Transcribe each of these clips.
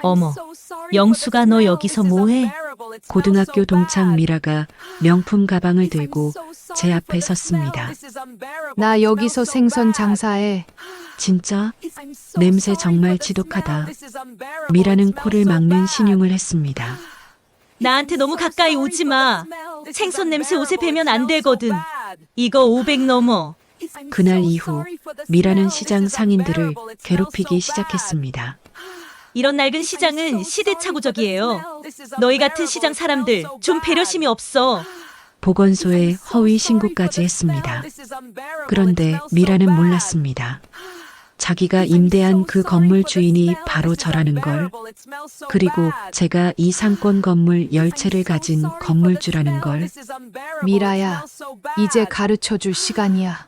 어머, 영수가 너 여기서 뭐해? 고등학교 동창 미라가 명품 가방을 들고 제 앞에 섰습니다. 나 여기서 생선 장사해. 진짜? 냄새 정말 지독하다. 미라는 코를 막는 신용을 했습니다. 나한테 너무 가까이 오지 마. 생선 냄새 옷에 배면 안 되거든. 이거 500 넘어. 그날 이후 미라는 시장 상인들을 괴롭히기 시작했습니다. 이런 낡은 시장은 시대착오적이에요. 너희 같은 시장 사람들 좀 배려심이 없어. 보건소에 허위 신고까지 했습니다. 그런데 미라는 몰랐습니다. 자기가 임대한 그 건물 주인이 바로 저라는 걸, 그리고 제가 이 상권 건물 10채를 가진 건물주라는 걸. 미라야, 이제 가르쳐 줄 시간이야.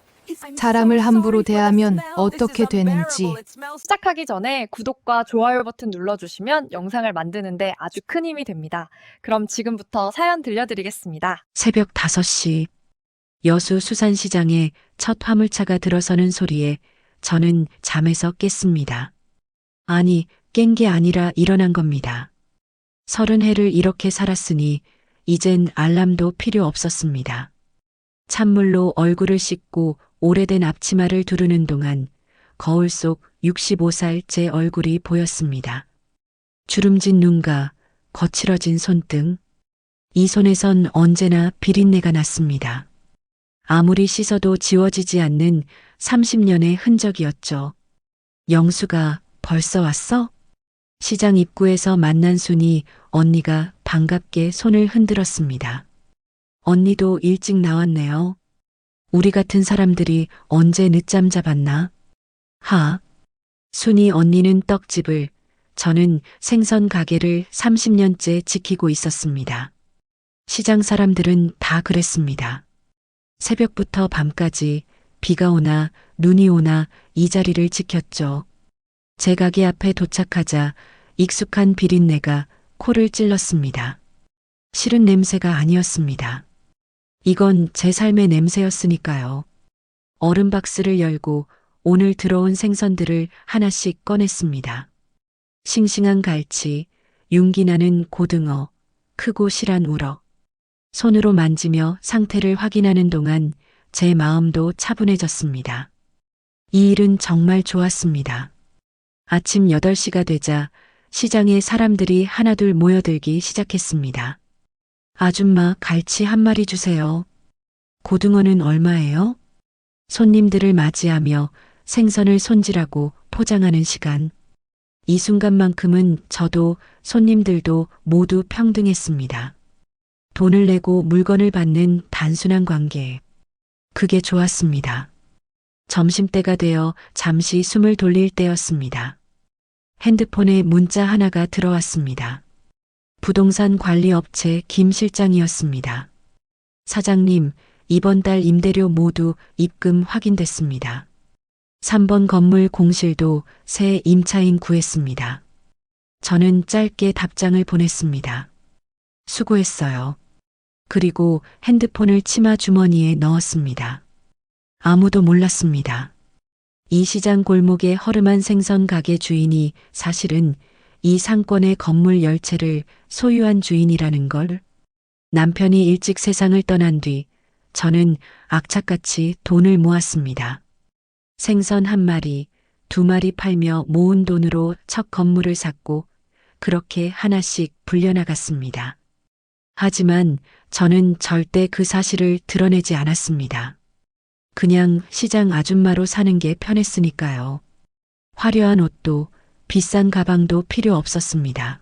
사람을 함부로 대하면 어떻게 되는지. 시작하기 전에 구독과 좋아요 버튼 눌러주시면 영상을 만드는데 아주 큰 힘이 됩니다. 그럼 지금부터 사연 들려드리겠습니다. 새벽 5시 여수 수산시장에 첫 화물차가 들어서는 소리에 저는 잠에서 깼습니다. 아니, 깬 게 아니라 일어난 겁니다. 30해를 이렇게 살았으니 이젠 알람도 필요 없었습니다. 찬물로 얼굴을 씻고 오래된 앞치마를 두르는 동안 거울 속 65살 제 얼굴이 보였습니다. 주름진 눈과 거칠어진 손등. 이 손에선 언제나 비린내가 났습니다. 아무리 씻어도 지워지지 않는 30년의 흔적이었죠. 영수가 벌써 왔어? 시장 입구에서 만난 순이 언니가 반갑게 손을 흔들었습니다. 언니도 일찍 나왔네요. 우리 같은 사람들이 언제 늦잠 잡았나? 하. 순이 언니는 떡집을, 저는 생선 가게를 30년째 지키고 있었습니다. 시장 사람들은 다 그랬습니다. 새벽부터 밤까지 비가 오나 눈이 오나 이 자리를 지켰죠. 제 가게 앞에 도착하자 익숙한 비린내가 코를 찔렀습니다. 싫은 냄새가 아니었습니다. 이건 제 삶의 냄새였으니까요. 얼음 박스를 열고 오늘 들어온 생선들을 하나씩 꺼냈습니다. 싱싱한 갈치, 윤기 나는 고등어, 크고 실한 우럭. 손으로 만지며 상태를 확인하는 동안 제 마음도 차분해졌습니다. 이 일은 정말 좋았습니다. 아침 8시가 되자 시장에 사람들이 하나둘 모여들기 시작했습니다. 아줌마, 갈치 한 마리 주세요. 고등어는 얼마예요? 손님들을 맞이하며 생선을 손질하고 포장하는 시간. 이 순간만큼은 저도 손님들도 모두 평등했습니다. 돈을 내고 물건을 받는 단순한 관계. 그게 좋았습니다. 점심때가 되어 잠시 숨을 돌릴 때였습니다. 핸드폰에 문자 하나가 들어왔습니다. 부동산 관리업체 김 실장이었습니다. 사장님, 이번 달 임대료 모두 입금 확인됐습니다. 3번 건물 공실도 새 임차인 구했습니다. 저는 짧게 답장을 보냈습니다. 수고했어요. 그리고 핸드폰을 치마 주머니에 넣었습니다. 아무도 몰랐습니다. 이 시장 골목의 허름한 생선 가게 주인이 사실은 이 상권의 건물 10채를 소유한 주인이라는 걸. 남편이 일찍 세상을 떠난 뒤 저는 악착같이 돈을 모았습니다. 생선 1마리, 2마리 팔며 모은 돈으로 첫 건물을 샀고 그렇게 하나씩 불려나갔습니다. 하지만 저는 절대 그 사실을 드러내지 않았습니다. 그냥 시장 아줌마로 사는 게 편했으니까요. 화려한 옷도 비싼 가방도 필요 없었습니다.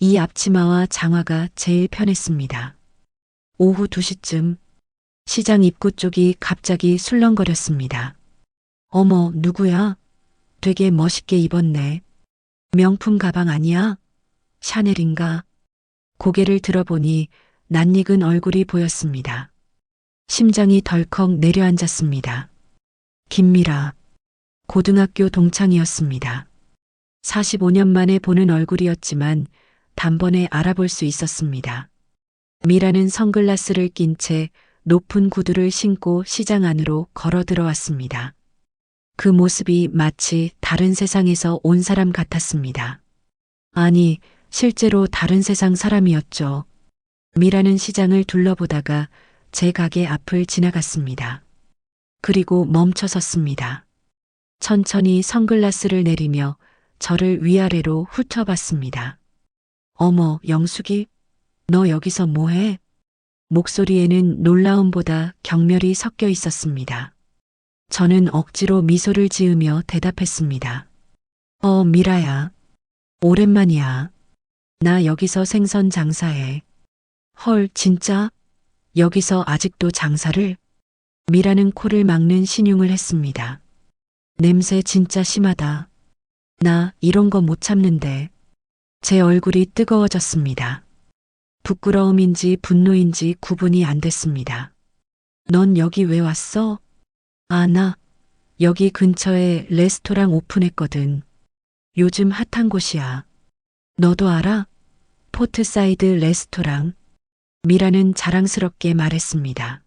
이 앞치마와 장화가 제일 편했습니다. 오후 2시쯤 시장 입구 쪽이 갑자기 술렁거렸습니다. 어머, 누구야? 되게 멋있게 입었네. 명품 가방 아니야? 샤넬인가? 고개를 들어보니 낯익은 얼굴이 보였습니다. 심장이 덜컥 내려앉았습니다. 김미라. 고등학교 동창이었습니다. 45년 만에 보는 얼굴이었지만 단번에 알아볼 수 있었습니다. 미라는 선글라스를 낀 채 높은 구두를 신고 시장 안으로 걸어 들어왔습니다. 그 모습이 마치 다른 세상에서 온 사람 같았습니다. 아니, 실제로 다른 세상 사람이었죠. 미라는 시장을 둘러보다가 제 가게 앞을 지나갔습니다. 그리고 멈춰 섰습니다. 천천히 선글라스를 내리며 저를 위아래로 훑어봤습니다. 어머, 영숙이, 너 여기서 뭐해? 목소리에는 놀라움보다 경멸이 섞여 있었습니다. 저는 억지로 미소를 지으며 대답했습니다. 미라야. 오랜만이야. 나 여기서 생선 장사해. 헐, 진짜? 여기서 아직도 장사를? 미라는 코를 막는 신용을 했습니다. 냄새 진짜 심하다. 나 이런 거 못 참는데. 제 얼굴이 뜨거워졌습니다. 부끄러움인지 분노인지 구분이 안 됐습니다. 넌 여기 왜 왔어? 아, 나 여기 근처에 레스토랑 오픈했거든. 요즘 핫한 곳이야. 너도 알아? 포트사이드 레스토랑. 미라는 자랑스럽게 말했습니다.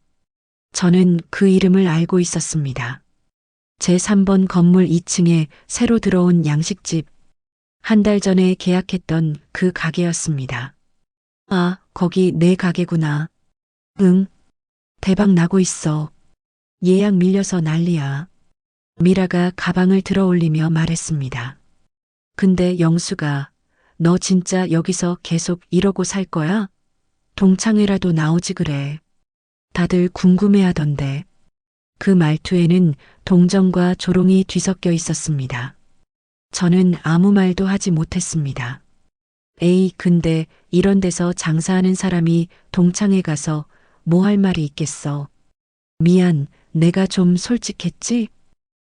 저는 그 이름을 알고 있었습니다. 제3번 건물 2층에 새로 들어온 양식집. 한 달 전에 계약했던 그 가게였습니다. 아, 거기 내 가게구나. 응. 대박 나고 있어. 예약 밀려서 난리야. 미라가 가방을 들어 올리며 말했습니다. 근데 영수가, 너 진짜 여기서 계속 이러고 살 거야? 동창회라도 나오지 그래. 다들 궁금해하던데. 그 말투에는 동정과 조롱이 뒤섞여 있었습니다. 저는 아무 말도 하지 못했습니다. 에이, 근데 이런 데서 장사하는 사람이 동창회 가서 뭐 할 말이 있겠어. 미안, 내가 좀 솔직했지?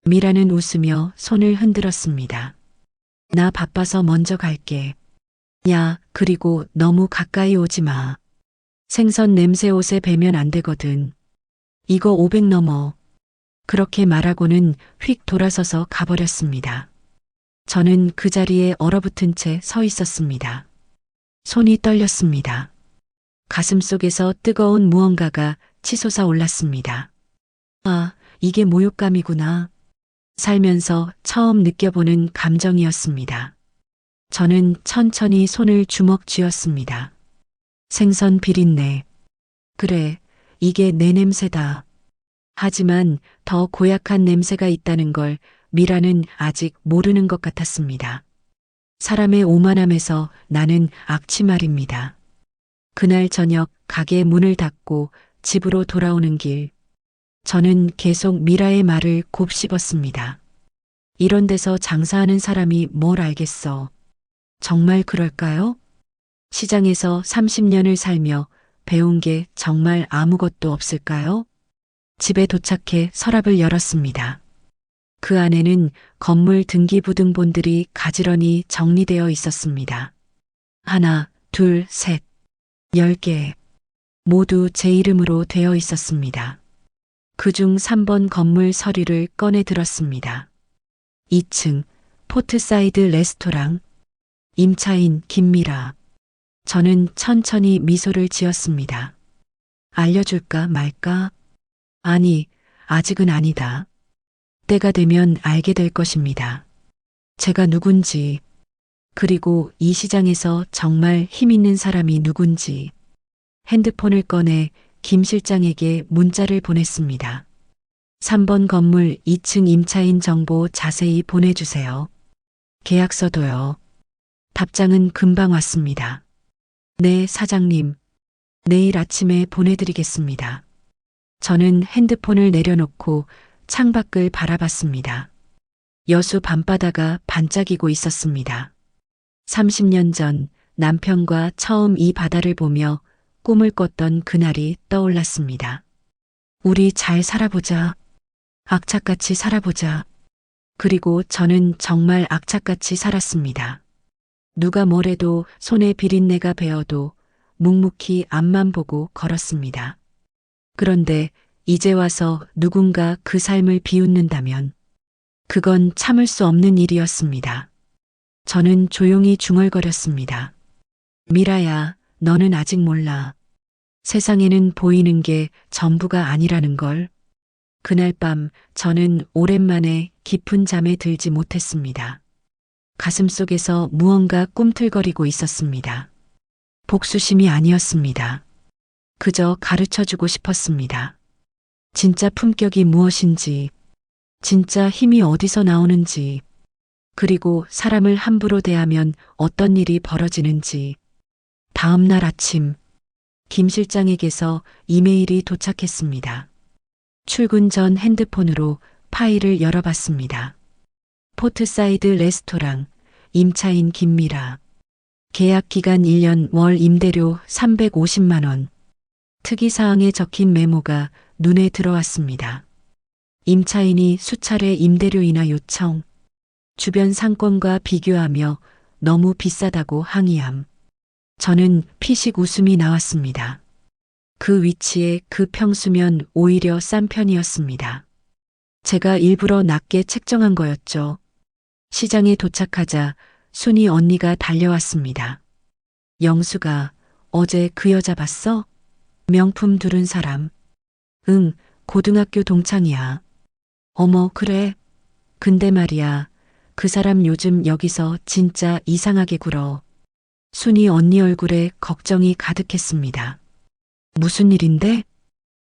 미라는 웃으며 손을 흔들었습니다. 나 바빠서 먼저 갈게. 야, 그리고 너무 가까이 오지 마. 생선 냄새 옷에 배면 안 되거든. 이거 500 넘어. 그렇게 말하고는 휙 돌아서서 가버렸습니다. 저는 그 자리에 얼어붙은 채 서 있었습니다. 손이 떨렸습니다. 가슴 속에서 뜨거운 무언가가 치솟아 올랐습니다. 아, 이게 모욕감이구나. 살면서 처음 느껴보는 감정이었습니다. 저는 천천히 손을 주먹 쥐었습니다. 생선 비린내. 그래, 이게 내 냄새다. 하지만 더 고약한 냄새가 있다는 걸 미라는 아직 모르는 것 같았습니다. 사람의 오만함에서 나는 악취 말입니다. 그날 저녁 가게 문을 닫고 집으로 돌아오는 길, 저는 계속 미라의 말을 곱씹었습니다. 이런 데서 장사하는 사람이 뭘 알겠어. 정말 그럴까요? 시장에서 30년을 살며 배운 게 정말 아무것도 없을까요? 집에 도착해 서랍을 열었습니다. 그 안에는 건물 등기부등본들이 가지런히 정리되어 있었습니다. 하나, 둘, 셋, 10개. 모두 제 이름으로 되어 있었습니다. 그중 3번 건물 서류를 꺼내 들었습니다. 2층 포트사이드 레스토랑. 임차인 김미라. 저는 천천히 미소를 지었습니다. 알려줄까 말까? 아니, 아직은 아니다. 때가 되면 알게 될 것입니다. 제가 누군지, 그리고 이 시장에서 정말 힘 있는 사람이 누군지. 핸드폰을 꺼내 김 실장에게 문자를 보냈습니다. 3번 건물 2층 임차인 정보 자세히 보내주세요. 계약서도요. 답장은 금방 왔습니다. 네, 사장님. 내일 아침에 보내드리겠습니다. 저는 핸드폰을 내려놓고 창밖을 바라봤습니다. 여수 밤바다가 반짝이고 있었습니다. 30년 전 남편과 처음 이 바다를 보며 꿈을 꿨던 그날이 떠올랐습니다. 우리 잘 살아보자. 악착같이 살아보자. 그리고 저는 정말 악착같이 살았습니다. 누가 뭐래도 손에 비린내가 배어도 묵묵히 앞만 보고 걸었습니다. 그런데 이제 와서 누군가 그 삶을 비웃는다면 그건 참을 수 없는 일이었습니다. 저는 조용히 중얼거렸습니다. 미라야, 너는 아직 몰라. 세상에는 보이는 게 전부가 아니라는 걸. 그날 밤 저는 오랜만에 깊은 잠에 들지 못했습니다. 가슴속에서 무언가 꿈틀거리고 있었습니다. 복수심이 아니었습니다. 그저 가르쳐주고 싶었습니다. 진짜 품격이 무엇인지, 진짜 힘이 어디서 나오는지, 그리고 사람을 함부로 대하면 어떤 일이 벌어지는지. 다음 날 아침, 김 실장에게서 이메일이 도착했습니다. 출근 전 핸드폰으로 파일을 열어봤습니다. 포트사이드 레스토랑, 임차인 김미라. 계약 기간 1년 월 임대료 350만 원. 특이사항에 적힌 메모가 눈에 들어왔습니다. 임차인이 수차례 임대료 인하 요청, 주변 상권과 비교하며 너무 비싸다고 항의함. 저는 피식 웃음이 나왔습니다. 그 위치에 그 평수면 오히려 싼 편이었습니다. 제가 일부러 낮게 책정한 거였죠. 시장에 도착하자 순이 언니가 달려왔습니다. 영수가 어제 그 여자 봤어? 명품 두른 사람. 응, 고등학교 동창이야. 어머, 그래. 근데 말이야, 그 사람 요즘 여기서 진짜 이상하게 굴어. 순이 언니 얼굴에 걱정이 가득했습니다. 무슨 일인데?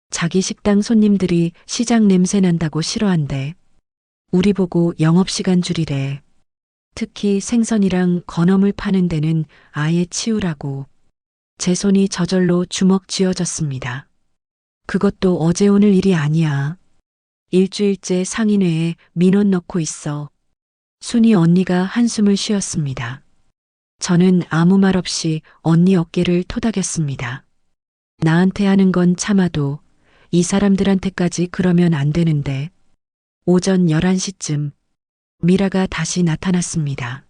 자기 식당 손님들이 시장 냄새 난다고 싫어한대. 우리 보고 영업시간 줄이래. 특히 생선이랑 건어물 파는 데는 아예 치우라고. 제 손이 저절로 주먹 쥐어졌습니다. 그것도 어제 오늘 일이 아니야. 일주일째 상인회에 민원 넣고 있어. 순이 언니가 한숨을 쉬었습니다. 저는 아무 말 없이 언니 어깨를 토닥였습니다. 나한테 하는 건 참아도 이 사람들한테까지 그러면 안 되는데. 오전 11시쯤 미라가 다시 나타났습니다.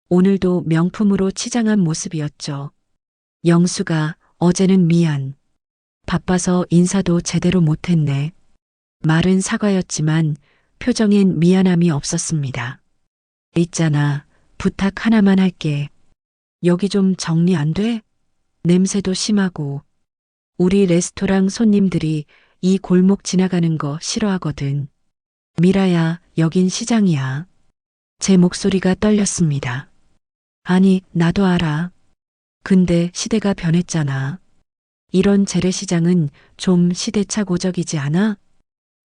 오늘도 명품으로 치장한 모습이었죠. 영수가 어제는 미안. 바빠서 인사도 제대로 못했네. 말은 사과였지만 표정엔 미안함이 없었습니다. 있잖아, 부탁 하나만 할게. 여기 좀 정리 안 돼? 냄새도 심하고. 우리 레스토랑 손님들이 이 골목 지나가는 거 싫어하거든. 미라야, 여긴 시장이야. 제 목소리가 떨렸습니다. 아니, 나도 알아. 근데 시대가 변했잖아. 이런 재래시장은 좀 시대착오적이지 않아?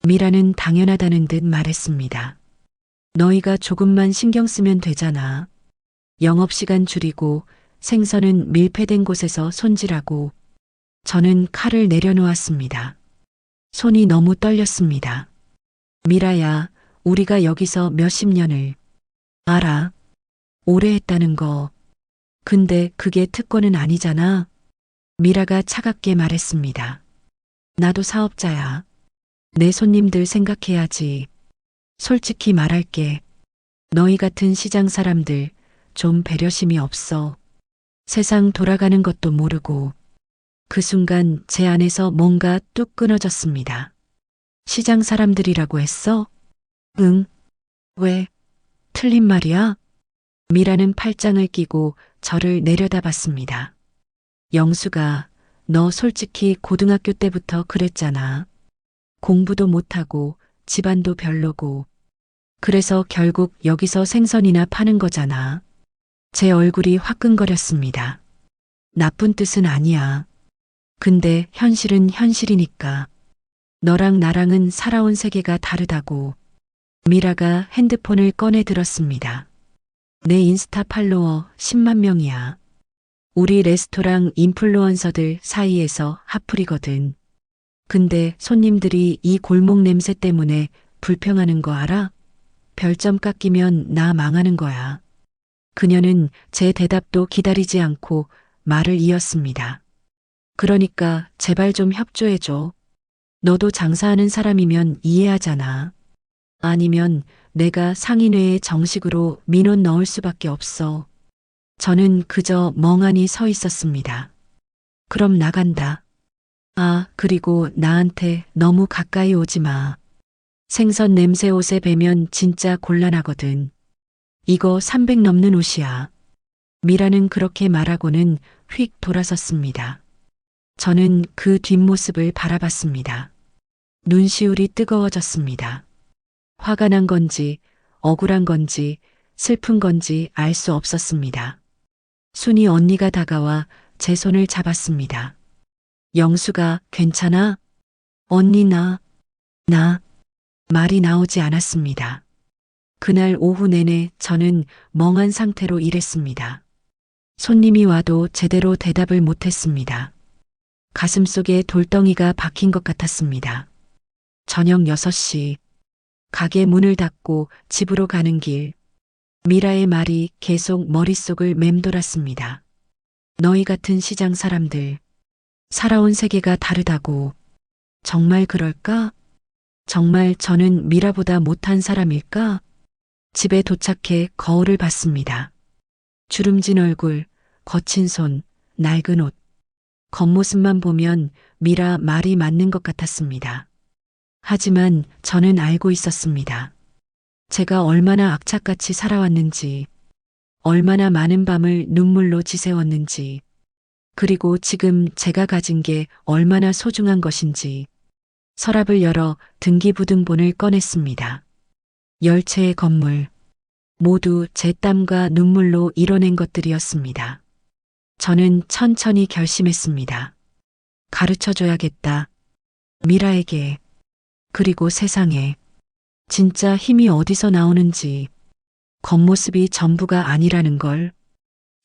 미라는 당연하다는 듯 말했습니다. 너희가 조금만 신경 쓰면 되잖아. 영업시간 줄이고 생선은 밀폐된 곳에서 손질하고. 저는 칼을 내려놓았습니다. 손이 너무 떨렸습니다. 미라야, 우리가 여기서 몇십 년을. 알아. 오래 했다는 거. 근데 그게 특권은 아니잖아. 미라가 차갑게 말했습니다. 나도 사업자야. 내 손님들 생각해야지. 솔직히 말할게. 너희 같은 시장 사람들 좀 배려심이 없어. 세상 돌아가는 것도 모르고. 그 순간 제 안에서 뭔가 뚝 끊어졌습니다. 시장 사람들이라고 했어? 응. 왜? 틀린 말이야? 미라는 팔짱을 끼고 저를 내려다봤습니다. 영수가 너 솔직히 고등학교 때부터 그랬잖아. 공부도 못하고 집안도 별로고. 그래서 결국 여기서 생선이나 파는 거잖아. 제 얼굴이 화끈거렸습니다. 나쁜 뜻은 아니야. 근데 현실은 현실이니까. 너랑 나랑은 살아온 세계가 다르다고. 미라가 핸드폰을 꺼내 들었습니다. 내 인스타 팔로워 10만 명이야. 우리 레스토랑 인플루언서들 사이에서 핫플이거든. 근데 손님들이 이 골목 냄새 때문에 불평하는 거 알아? 별점 깎이면 나 망하는 거야. 그녀는 제 대답도 기다리지 않고 말을 이었습니다. 그러니까 제발 좀 협조해줘. 너도 장사하는 사람이면 이해하잖아. 아니면 내가 상인회에 정식으로 민원 넣을 수밖에 없어. 저는 그저 멍하니 서 있었습니다. 그럼 나간다. 아, 그리고 나한테 너무 가까이 오지 마. 생선 냄새 옷에 배면 진짜 곤란하거든. 이거 300 넘는 옷이야. 미라는 그렇게 말하고는 휙 돌아섰습니다. 저는 그 뒷모습을 바라봤습니다. 눈시울이 뜨거워졌습니다. 화가 난 건지 억울한 건지 슬픈 건지 알 수 없었습니다. 순이 언니가 다가와 제 손을 잡았습니다. 영수가 괜찮아? 언니 나 말이 나오지 않았습니다. 그날 오후 내내 저는 멍한 상태로 일했습니다. 손님이 와도 제대로 대답을 못했습니다. 가슴속에 돌덩이가 박힌 것 같았습니다. 저녁 6시, 가게 문을 닫고 집으로 가는 길, 미라의 말이 계속 머릿속을 맴돌았습니다. 너희 같은 시장 사람들, 살아온 세계가 다르다고. 정말 그럴까? 정말 저는 미라보다 못한 사람일까? 집에 도착해 거울을 봤습니다. 주름진 얼굴, 거친 손, 낡은 옷. 겉모습만 보면 미라 말이 맞는 것 같았습니다. 하지만 저는 알고 있었습니다. 제가 얼마나 악착같이 살아왔는지, 얼마나 많은 밤을 눈물로 지새웠는지, 그리고 지금 제가 가진 게 얼마나 소중한 것인지. 서랍을 열어 등기부등본을 꺼냈습니다. 10채의 건물, 모두 제 땀과 눈물로 이뤄낸 것들이었습니다. 저는 천천히 결심했습니다. 가르쳐줘야겠다. 미라에게, 그리고 세상에, 진짜 힘이 어디서 나오는지, 겉모습이 전부가 아니라는 걸,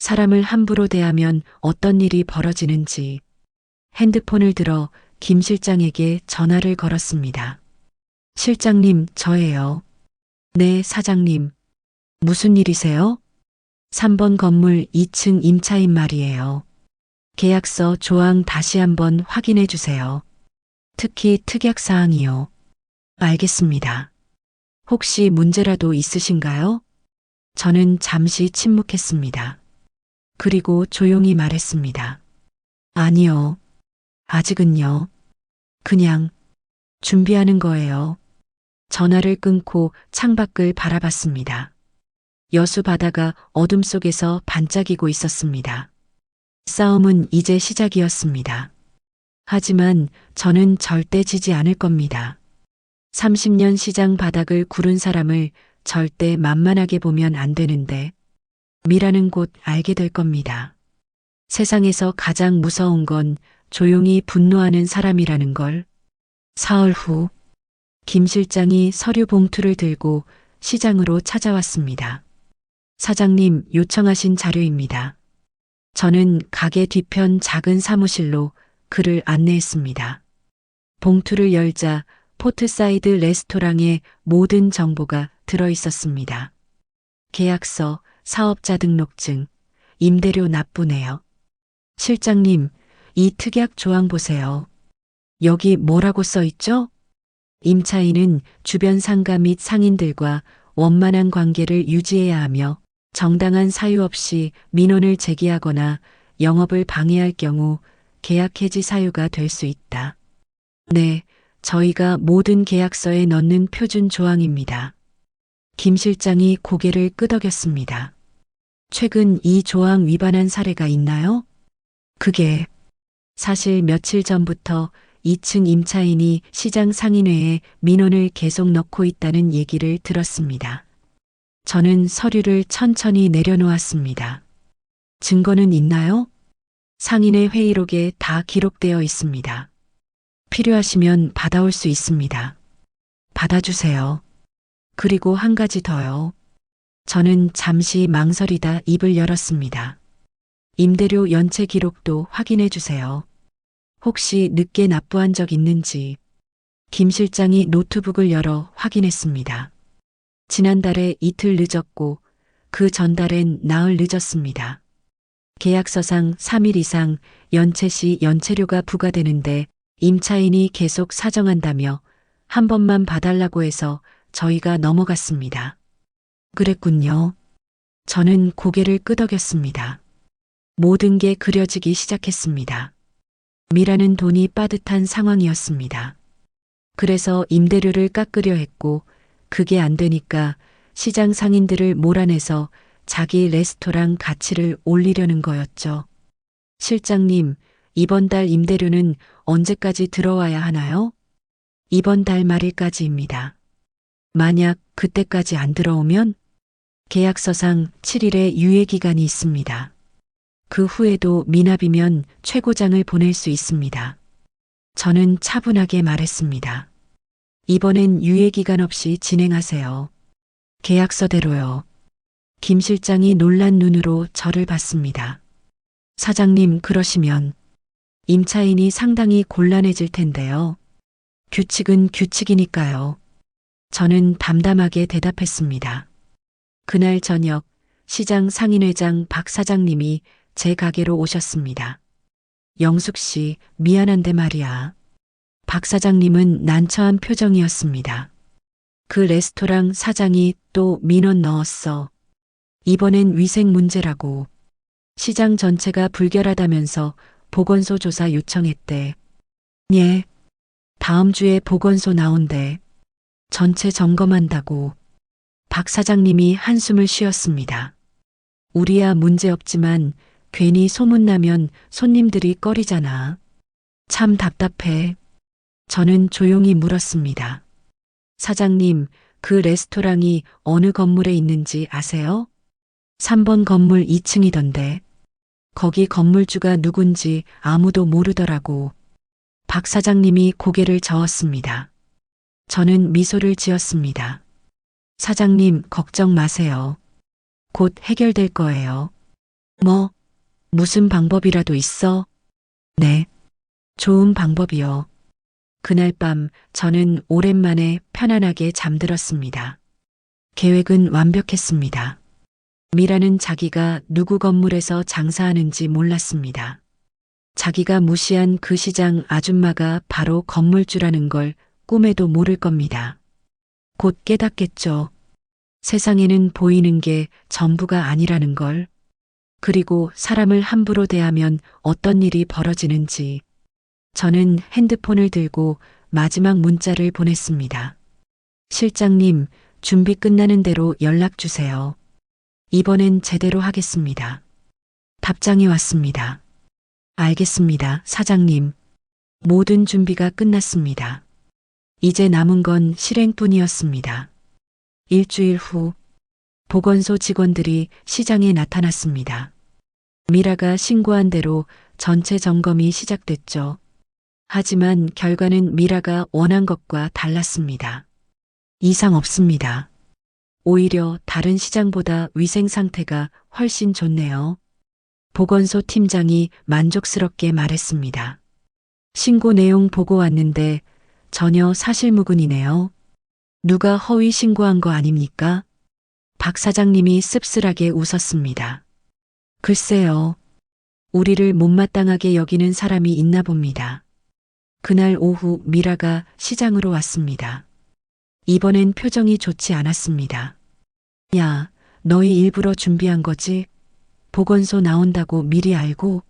사람을 함부로 대하면 어떤 일이 벌어지는지. 핸드폰을 들어 김 실장에게 전화를 걸었습니다. 실장님, 저예요. 네, 사장님. 무슨 일이세요? 3번 건물 2층 임차인 말이에요. 계약서 조항 다시 한번 확인해 주세요. 특히 특약사항이요. 알겠습니다. 혹시 문제라도 있으신가요? 저는 잠시 침묵했습니다. 그리고 조용히 말했습니다. 아니요. 아직은요. 그냥 준비하는 거예요. 전화를 끊고 창밖을 바라봤습니다. 여수 바다가 어둠 속에서 반짝이고 있었습니다. 싸움은 이제 시작이었습니다. 하지만 저는 절대 지지 않을 겁니다. 30년 시장 바닥을 구른 사람을 절대 만만하게 보면 안 되는데, 미라는 곧 알게 될 겁니다. 세상에서 가장 무서운 건 조용히 분노하는 사람이라는 걸. 사흘 후, 김 실장이 서류 봉투를 들고 시장으로 찾아왔습니다. 사장님, 요청하신 자료입니다. 저는 가게 뒤편 작은 사무실로 그를 안내했습니다. 봉투를 열자 포트사이드 레스토랑의 모든 정보가 들어 있었습니다. 계약서, 사업자 등록증, 임대료 납부내역. 실장님, 이 특약 조항 보세요. 여기 뭐라고 써 있죠? 임차인은 주변 상가 및 상인들과 원만한 관계를 유지해야 하며 정당한 사유 없이 민원을 제기하거나 영업을 방해할 경우 계약 해지 사유가 될 수 있다. 네, 저희가 모든 계약서에 넣는 표준 조항입니다. 김 실장이 고개를 끄덕였습니다. 최근 이 조항 위반한 사례가 있나요? 그게 사실 며칠 전부터 2층 임차인이 시장 상인회에 민원을 계속 넣고 있다는 얘기를 들었습니다. 저는 서류를 천천히 내려놓았습니다. 증거는 있나요? 상인회 회의록에 다 기록되어 있습니다. 필요하시면 받아올 수 있습니다. 받아주세요. 그리고 한 가지 더요. 저는 잠시 망설이다 입을 열었습니다. 임대료 연체 기록도 확인해 주세요. 혹시 늦게 납부한 적 있는지. 김 실장이 노트북을 열어 확인했습니다. 지난달에 이틀 늦었고 그 전달엔 나흘 늦었습니다. 계약서상 3일 이상 연체 시 연체료가 부과되는데 임차인이 계속 사정한다며 한 번만 봐달라고 해서 저희가 넘어갔습니다. 그랬군요. 저는 고개를 끄덕였습니다. 모든 게 그려지기 시작했습니다. 미라는 돈이 빠듯한 상황이었습니다. 그래서 임대료를 깎으려 했고 그게 안 되니까 시장 상인들을 몰아내서 자기 레스토랑 가치를 올리려는 거였죠. 실장님, 이번 달 임대료는 언제까지 들어와야 하나요? 이번 달 말일까지입니다. 만약 그때까지 안 들어오면 계약서상 7일의 유예 기간이 있습니다. 그 후에도 미납이면 최고장을 보낼 수 있습니다. 저는 차분하게 말했습니다. 이번엔 유예 기간 없이 진행하세요. 계약서대로요. 김 실장이 놀란 눈으로 저를 봤습니다. 사장님, 그러시면 임차인이 상당히 곤란해질 텐데요. 규칙은 규칙이니까요. 저는 담담하게 대답했습니다. 그날 저녁 시장 상인회장 박 사장님이 제 가게로 오셨습니다. 영숙 씨, 미안한데 말이야. 박 사장님은 난처한 표정이었습니다. 그 레스토랑 사장이 또 민원 넣었어. 이번엔 위생 문제라고. 시장 전체가 불결하다면서 보건소 조사 요청했대. 예. 다음 주에 보건소 나온대. 전체 점검한다고. 박 사장님이 한숨을 쉬었습니다. 우리야 문제없지만 괜히 소문나면 손님들이 꺼리잖아. 참 답답해. 저는 조용히 물었습니다. 사장님, 그 레스토랑이 어느 건물에 있는지 아세요? 3번 건물 2층이던데. 거기 건물주가 누군지 아무도 모르더라고. 박 사장님이 고개를 저었습니다. 저는 미소를 지었습니다. 사장님, 걱정 마세요. 곧 해결될 거예요. 뭐, 무슨 방법이라도 있어? 네. 좋은 방법이요. 그날 밤 저는 오랜만에 편안하게 잠들었습니다. 계획은 완벽했습니다. 미라는 자기가 누구 건물에서 장사하는지 몰랐습니다. 자기가 무시한 그 시장 아줌마가 바로 건물주라는 걸 꿈에도 모를 겁니다. 곧 깨닫겠죠. 세상에는 보이는 게 전부가 아니라는 걸. 그리고 사람을 함부로 대하면 어떤 일이 벌어지는지. 저는 핸드폰을 들고 마지막 문자를 보냈습니다. 실장님, 준비 끝나는 대로 연락 주세요. 이번엔 제대로 하겠습니다. 답장이 왔습니다. 알겠습니다, 사장님. 모든 준비가 끝났습니다. 이제 남은 건 실행뿐이었습니다. 일주일 후, 보건소 직원들이 시장에 나타났습니다. 미라가 신고한 대로 전체 점검이 시작됐죠. 하지만 결과는 미라가 원한 것과 달랐습니다. 이상 없습니다. 오히려 다른 시장보다 위생 상태가 훨씬 좋네요. 보건소 팀장이 만족스럽게 말했습니다. 신고 내용 보고 왔는데 전혀 사실무근이네요. 누가 허위 신고한 거 아닙니까? 박 사장님이 씁쓸하게 웃었습니다. 글쎄요. 우리를 못마땅하게 여기는 사람이 있나 봅니다. 그날 오후 미라가 시장으로 왔습니다. 이번엔 표정이 좋지 않았습니다. 야, 너희 일부러 준비한 거지? 보건소 나온다고 미리 알고?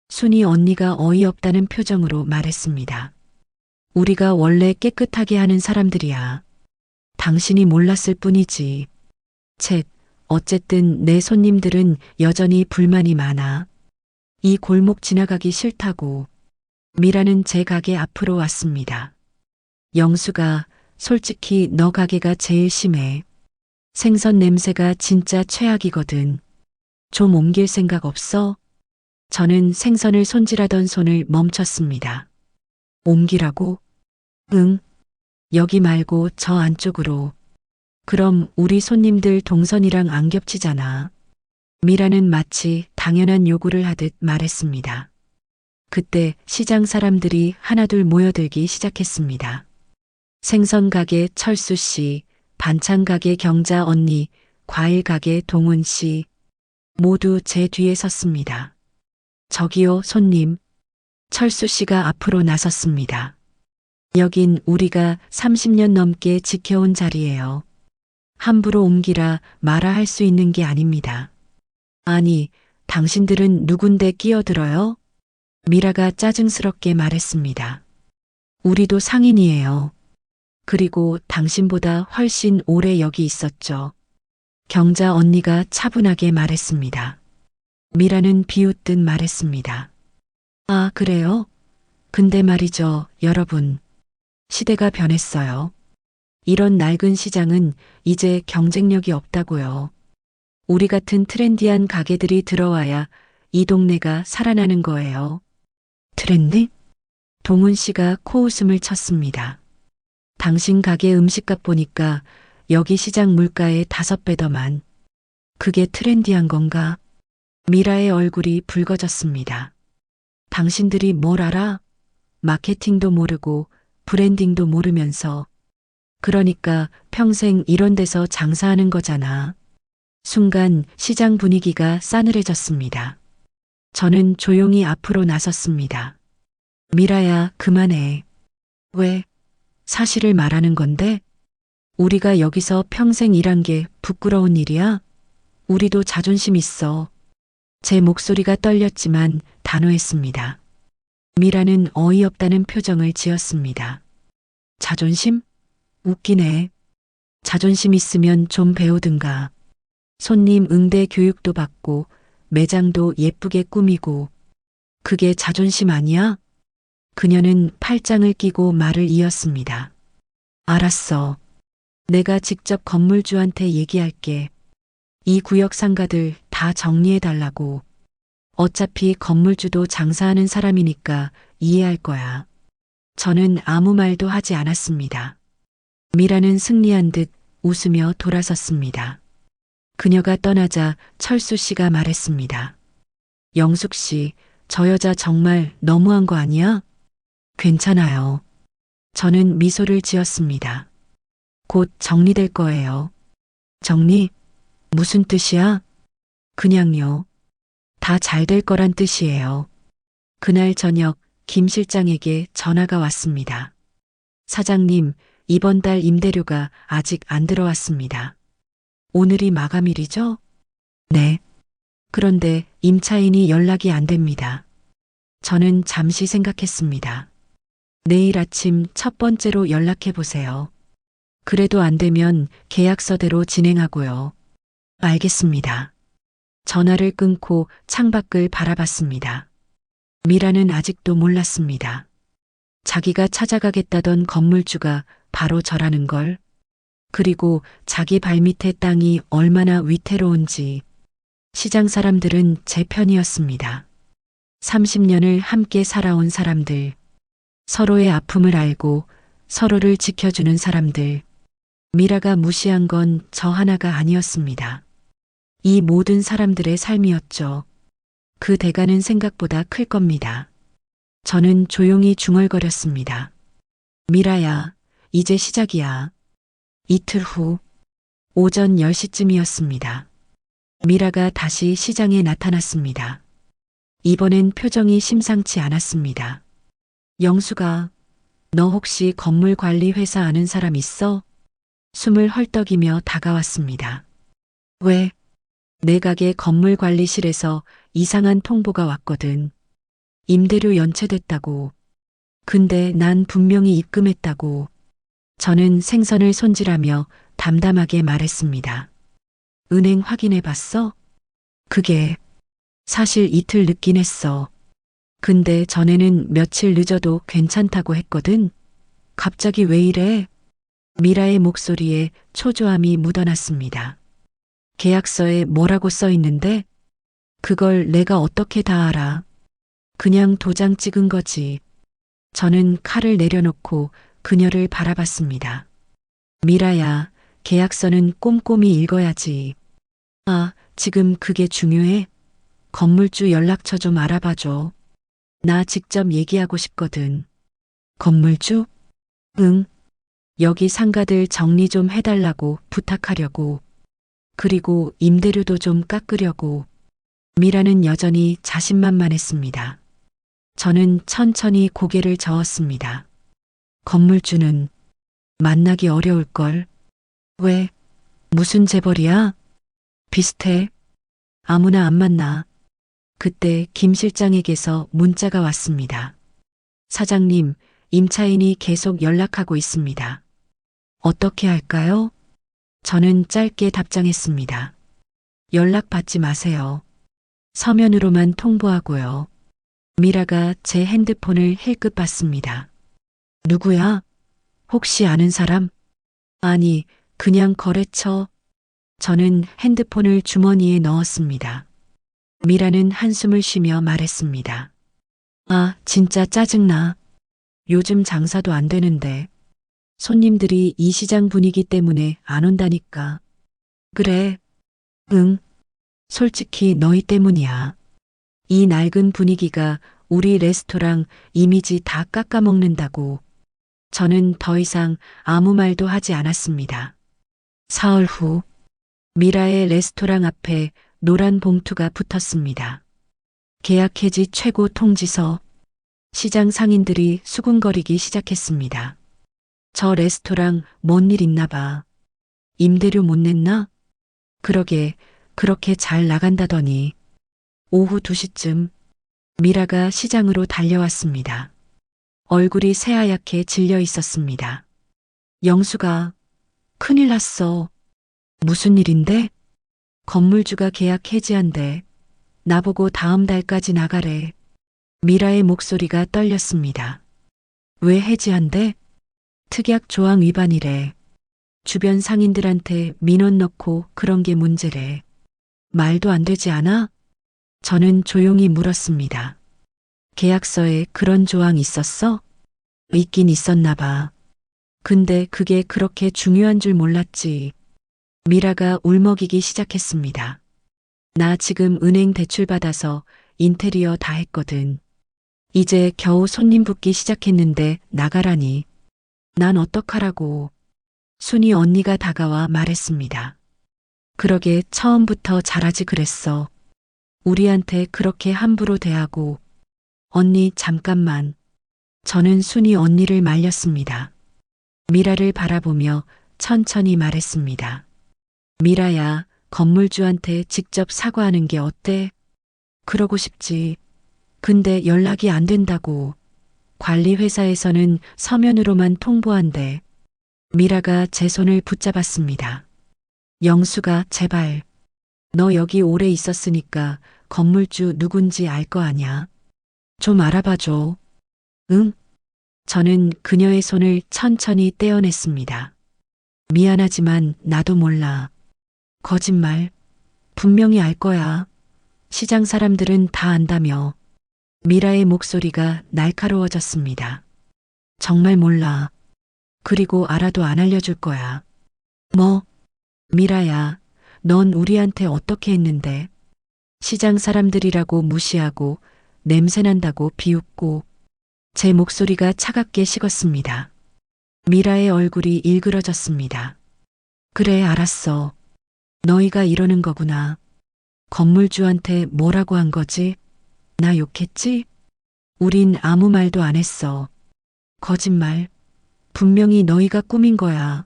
순이 언니가 어이없다는 표정으로 말했습니다. 우리가 원래 깨끗하게 하는 사람들이야. 당신이 몰랐을 뿐이지. 쳇, 어쨌든 내 손님들은 여전히 불만이 많아. 이 골목 지나가기 싫다고. 미라는 제 가게 앞으로 왔습니다. 영수가, 솔직히 너 가게가 제일 심해. 생선 냄새가 진짜 최악이거든. 좀 옮길 생각 없어? 저는 생선을 손질하던 손을 멈췄습니다. 옮기라고? 응. 여기 말고 저 안쪽으로. 그럼 우리 손님들 동선이랑 안 겹치잖아. 미라는 마치 당연한 요구를 하듯 말했습니다. 그때 시장 사람들이 하나둘 모여들기 시작했습니다. 생선 가게 철수 씨, 반찬 가게 경자 언니, 과일 가게 동훈 씨, 모두 제 뒤에 섰습니다. 저기요, 손님. 철수 씨가 앞으로 나섰습니다. 여긴 우리가 30년 넘게 지켜온 자리예요. 함부로 옮기라 마라 할 수 있는 게 아닙니다. 아니, 당신들은 누군데 끼어들어요? 미라가 짜증스럽게 말했습니다. 우리도 상인이에요. 그리고 당신보다 훨씬 오래 여기 있었죠. 경자 언니가 차분하게 말했습니다. 미라는 비웃듯 말했습니다. 아, 그래요? 근데 말이죠, 여러분. 시대가 변했어요. 이런 낡은 시장은 이제 경쟁력이 없다고요. 우리 같은 트렌디한 가게들이 들어와야 이 동네가 살아나는 거예요. 트렌디? 동훈 씨가 코웃음을 쳤습니다. 당신 가게 음식값 보니까 여기 시장 물가의 5배 더 많. 그게 트렌디한 건가? 미라의 얼굴이 붉어졌습니다. 당신들이 뭘 알아? 마케팅도 모르고 브랜딩도 모르면서. 그러니까 평생 이런 데서 장사하는 거잖아. 순간 시장 분위기가 싸늘해졌습니다. 저는 조용히 앞으로 나섰습니다. 미라야, 그만해. 왜? 사실을 말하는 건데? 우리가 여기서 평생 일한 게 부끄러운 일이야? 우리도 자존심 있어. 제 목소리가 떨렸지만 단호했습니다. 미라는 어이없다는 표정을 지었습니다. 자존심? 웃기네. 자존심 있으면 좀 배우든가. 손님 응대 교육도 받고 매장도 예쁘게 꾸미고. 그게 자존심 아니야? 그녀는 팔짱을 끼고 말을 이었습니다. 알았어. 내가 직접 건물주한테 얘기할게. 이 구역 상가들 다 정리해달라고. 어차피 건물주도 장사하는 사람이니까 이해할 거야. 저는 아무 말도 하지 않았습니다. 미라는 승리한 듯 웃으며 돌아섰습니다. 그녀가 떠나자 철수 씨가 말했습니다. 영숙 씨, 저 여자 정말 너무한 거 아니야? 괜찮아요. 저는 미소를 지었습니다. 곧 정리될 거예요. 정리? 무슨 뜻이야? 그냥요. 다 잘 될 거란 뜻이에요. 그날 저녁 김 실장에게 전화가 왔습니다. 사장님, 이번 달 임대료가 아직 안 들어왔습니다. 오늘이 마감일이죠? 네. 그런데 임차인이 연락이 안 됩니다. 저는 잠시 생각했습니다. 내일 아침 첫 번째로 연락해 보세요. 그래도 안 되면 계약서대로 진행하고요. 알겠습니다. 전화를 끊고 창밖을 바라봤습니다. 미라는 아직도 몰랐습니다. 자기가 찾아가겠다던 건물주가 바로 저라는 걸. 그리고 자기 발밑에 땅이 얼마나 위태로운지. 시장 사람들은 제 편이었습니다. 30년을 함께 살아온 사람들. 서로의 아픔을 알고 서로를 지켜주는 사람들. 미라가 무시한 건 저 하나가 아니었습니다. 이 모든 사람들의 삶이었죠. 그 대가는 생각보다 클 겁니다. 저는 조용히 중얼거렸습니다. 미라야, 이제 시작이야. 이틀 후, 오전 10시쯤이었습니다. 미라가 다시 시장에 나타났습니다. 이번엔 표정이 심상치 않았습니다. 영수가, 너 혹시 건물관리회사 아는 사람 있어? 숨을 헐떡이며 다가왔습니다. 왜? 내 가게 건물관리실에서 이상한 통보가 왔거든. 임대료 연체됐다고. 근데 난 분명히 입금했다고. 저는 생선을 손질하며 담담하게 말했습니다. 은행 확인해 봤어? 그게 사실 이틀 늦긴 했어. 근데 전에는 며칠 늦어도 괜찮다고 했거든. 갑자기 왜 이래? 미라의 목소리에 초조함이 묻어났습니다. 계약서에 뭐라고 써 있는데? 그걸 내가 어떻게 다 알아? 그냥 도장 찍은 거지. 저는 칼을 내려놓고 그녀를 바라봤습니다. 미라야, 계약서는 꼼꼼히 읽어야지. 아, 지금 그게 중요해? 건물주 연락처 좀 알아봐줘. 나 직접 얘기하고 싶거든. 건물주? 응. 여기 상가들 정리 좀 해달라고 부탁하려고. 그리고 임대료도 좀 깎으려고. 미라는 여전히 자신만만했습니다. 저는 천천히 고개를 저었습니다. 건물주는 만나기 어려울걸. 왜? 무슨 재벌이야? 비슷해. 아무나 안 만나. 그때 김 실장에게서 문자가 왔습니다. 사장님, 임차인이 계속 연락하고 있습니다. 어떻게 할까요? 저는 짧게 답장했습니다. 연락 받지 마세요. 서면으로만 통보하고요. 미라가 제 핸드폰을 힐끗 봤습니다. 누구야? 혹시 아는 사람? 아니, 그냥 거래처. 저는 핸드폰을 주머니에 넣었습니다. 미라는 한숨을 쉬며 말했습니다. 아, 진짜 짜증나. 요즘 장사도 안 되는데. 손님들이 이 시장 분위기 때문에 안 온다니까. 그래. 응. 솔직히 너희 때문이야. 이 낡은 분위기가 우리 레스토랑 이미지 다 깎아먹는다고. 저는 더 이상 아무 말도 하지 않았습니다. 사흘 후, 미라의 레스토랑 앞에 노란 봉투가 붙었습니다. 계약 해지 최고 통지서. 시장 상인들이 수군거리기 시작했습니다. 저 레스토랑 뭔 일 있나 봐. 임대료 못 냈나? 그러게, 그렇게 잘 나간다더니. 오후 2시쯤 미라가 시장으로 달려왔습니다. 얼굴이 새하얗게 질려 있었습니다. 영수가, 큰일 났어. 무슨 일인데? 건물주가 계약 해지한대. 나보고 다음 달까지 나가래. 미라의 목소리가 떨렸습니다. 왜 해지한대? 특약 조항 위반이래. 주변 상인들한테 민원 넣고 그런 게 문제래. 말도 안 되지 않아? 저는 조용히 물었습니다. 계약서에 그런 조항 있었어? 있긴 있었나 봐. 근데 그게 그렇게 중요한 줄 몰랐지. 미라가 울먹이기 시작했습니다. 나 지금 은행 대출 받아서 인테리어 다 했거든. 이제 겨우 손님 붙기 시작했는데 나가라니. 난 어떡하라고. 순이 언니가 다가와 말했습니다. 그러게 처음부터 잘하지 그랬어. 우리한테 그렇게 함부로 대하고. 언니 잠깐만. 저는 순이 언니를 말렸습니다. 미라를 바라보며 천천히 말했습니다. 미라야, 건물주한테 직접 사과하는 게 어때? 그러고 싶지. 근데 연락이 안 된다고. 관리회사에서는 서면으로만 통보한대. 미라가 제 손을 붙잡았습니다. 영수가 제발. 너 여기 오래 있었으니까 건물주 누군지 알 거 아냐. 좀 알아봐줘. 응? 저는 그녀의 손을 천천히 떼어냈습니다. 미안하지만 나도 몰라. 거짓말. 분명히 알 거야. 시장 사람들은 다 안다며. 미라의 목소리가 날카로워졌습니다. 정말 몰라. 그리고 알아도 안 알려줄 거야. 뭐? 미라야, 넌 우리한테 어떻게 했는데? 시장 사람들이라고 무시하고 냄새난다고 비웃고. 제 목소리가 차갑게 식었습니다. 미라의 얼굴이 일그러졌습니다. 그래, 알았어. 너희가 이러는 거구나. 건물주한테 뭐라고 한 거지? 나 욕했지? 우린 아무 말도 안 했어. 거짓말. 분명히 너희가 꾸민 거야.